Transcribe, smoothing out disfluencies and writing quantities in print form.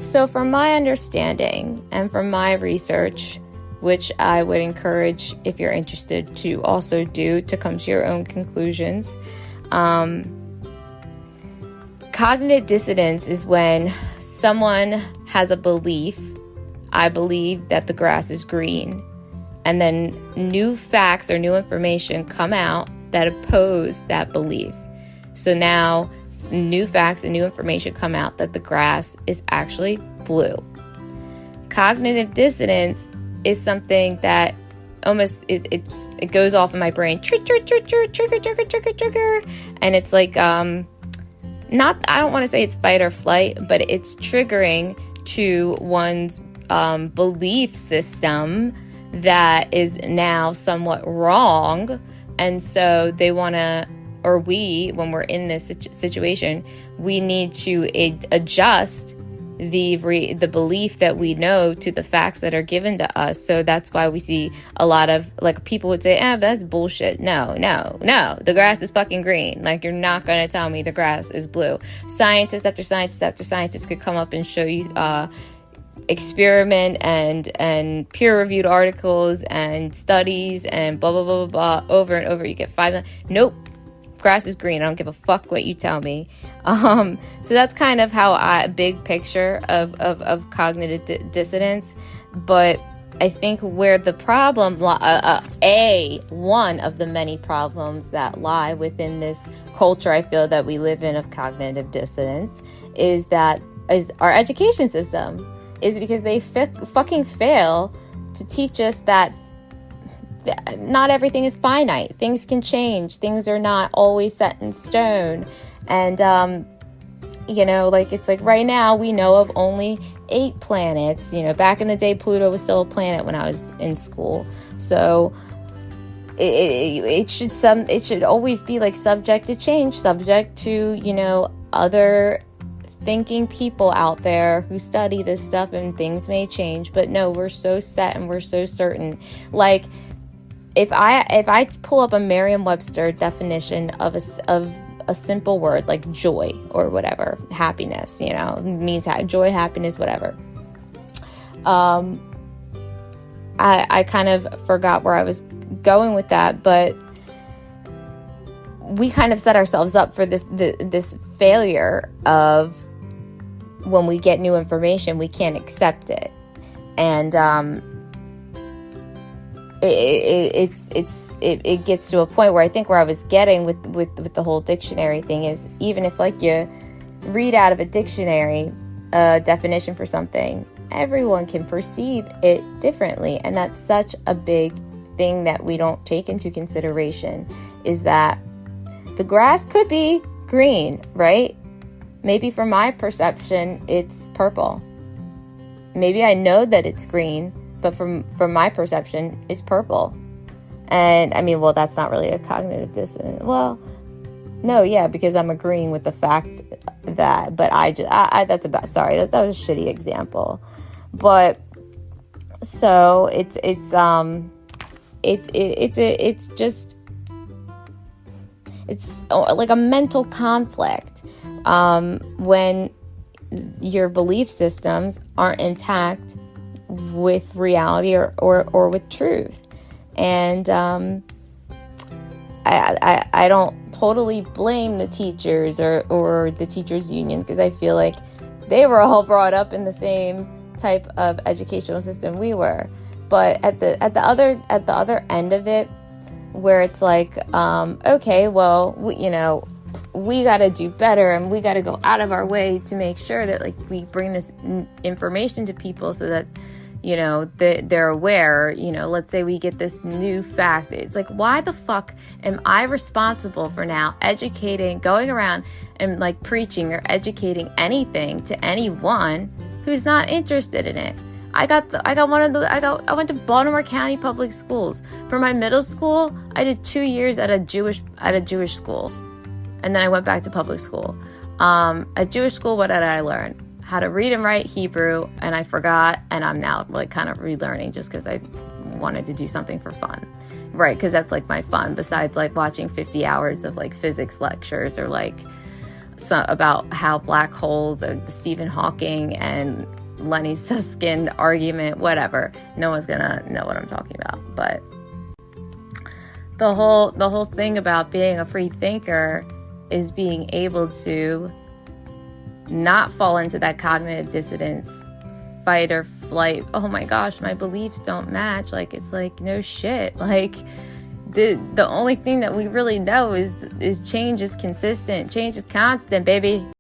So from my understanding and from my research, which I would encourage if you're interested to also do to come to your own conclusions, cognitive dissonance is when someone has a belief, I believe that the grass is green, and then new facts or new information come out that oppose that belief. So now new facts and new information come out that the grass is actually blue. Cognitive dissonance is something that almost it goes off in my brain, trigger, and it's like not, I don't want to say it's fight or flight, but it's triggering to one's belief system that is now somewhat wrong. And so they want to, or we, when we're in this situation, we need to adjust the belief that we know to the facts that are given to us. So that's why we see a lot of, like, people would say, that's bullshit. No, the grass is fucking green. Like, you're not going to tell me the grass is blue. Scientists after scientists after scientists could come up and show you experiment and peer-reviewed articles and studies and blah, blah, blah, blah, blah, over and over. You get 5 minutes. Nope. Grass is green. I don't give a fuck what you tell me. So that's kind of how big picture of cognitive dissonance. But I think where the problem, one of the many problems that lie within this culture I feel that we live in of cognitive dissonance is our education system, is because they fucking fail to teach us that not everything is finite. Things can change. Things are not always set in stone. And, like, it's like right now we know of only 8 planets. Back in the day, Pluto was still a planet when I was in school. So it should always be like subject to change, subject to, other thinking people out there who study this stuff, and things may change. But no, we're so set and we're so certain. Like, if I pull up a Merriam-Webster definition of a simple word like joy or whatever, happiness, means joy, happiness, whatever. I kind of forgot where I was going with that, but we kind of set ourselves up for this failure of when we get new information, we can't accept it, and it gets to a point where I think where I was getting with the whole dictionary thing is, even if like you read out of a dictionary a definition for something, everyone can perceive it differently. And that's such a big thing that we don't take into consideration, is that the grass could be green, right? Maybe from my perception, it's purple. Maybe I know that it's green, but from my perception, it's purple. And I mean, well, that's not really a cognitive dissonance. Well, no, yeah, because I'm agreeing with the fact that, but that was a shitty example. But so it's like a mental conflict when your belief systems aren't intact with reality or with truth. And I don't totally blame the teachers or the teachers unions, because I feel like they were all brought up in the same type of educational system we were. But at the other end of it, where it's like, okay, well, we got to do better, and we got to go out of our way to make sure that, like, we bring this information to people so that, they're aware. Let's say we get this new fact. It's like, why the fuck am I responsible for now going around and like preaching or educating anything to anyone who's not interested in it? I went to Baltimore County Public Schools. For my middle school, I did 2 years at a Jewish school. And then I went back to public school. At Jewish school, what did I learn? How to read and write Hebrew, and I forgot, and I'm now like kind of relearning just because I wanted to do something for fun. Right, because that's like my fun, besides like watching 50 hours of like physics lectures or like about how black holes or the Stephen Hawking and Lenny Susskind argument, whatever. No one's gonna know what I'm talking about. But the whole thing about being a free thinker is being able to not fall into that cognitive dissonance, fight or flight. Oh my gosh, my beliefs don't match. Like, it's like, no shit. Like, the only thing that we really know is change is consistent. Change is constant, baby.